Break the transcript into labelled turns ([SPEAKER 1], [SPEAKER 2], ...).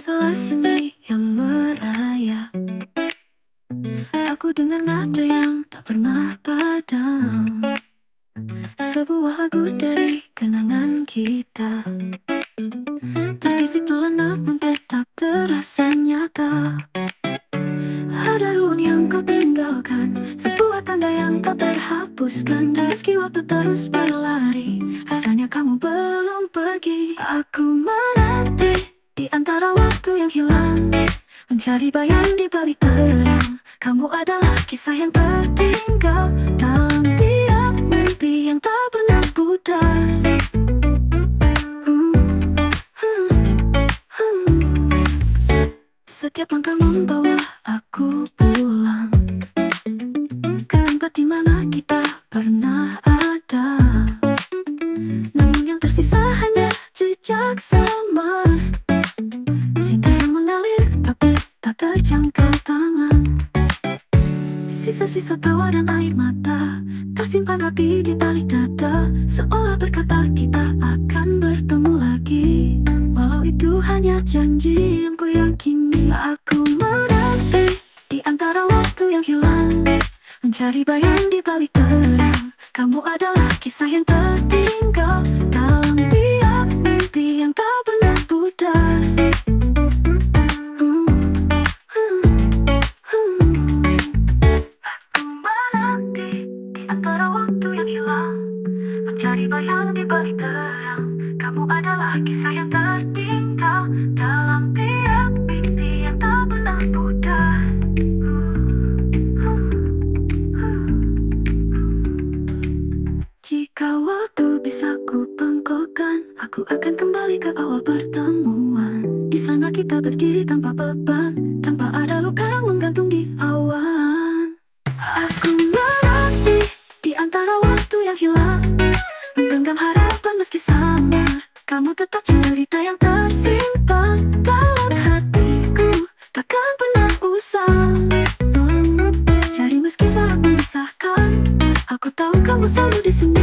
[SPEAKER 1] masalah seni yang merayap. Aku dengar nada yang tak pernah padam, sebuah lagu dari kenangan kita, terkisih pelan namun tetap terasa nyata. Ada ruang yang kau tinggalkan, sebuah tanda yang kau terhapuskan. Dan meski waktu terus berlari, rasanya kamu belum pergi. Aku menanti di antara waktu yang hilang, mencari bayang di balik terang. Kamu adalah kisah yang tertinggal dalam tiap mimpi yang tak pernah pudar. Setiap langkah membawa aku pulang ke tempat dimana kita pernah ada. Namun yang tersisa hanya jejak samar, cinta yang mengalir tapi tak terjangkau tangan. Sisa-sisa tawa dan air mata tersimpan rapi di balik dada, seolah berkata kita akan bertemu lagi. Walau itu hanya janji yang ku yakini. Aku menanti di antara waktu yang hilang, mencari bayang di balik terang. Kamu adalah kisah yang tertinggal dalam tiap mimpi yang tak pernah pudar. Aku menanti di antara waktu yang hilang, mencari bayang di balik terang. Kamu adalah kisah yang tertinggal dalam tiap mimpi yang tak pernah pudar. Jika waktu bisa ku bengkokkan, aku akan kembali ke awal pertemuan. Di sana kita berdiri tanpa beban, tanpa ada luka yang menggantung di awan. Aku menanti di antara waktu yang hilang, menggenggam harapan meski samar. Kamu tetap cerita yang tersimpan dalam hatiku, takkan pernah usang. Jadi meski jarak memisahkan, aku tahu kamu selalu di sini.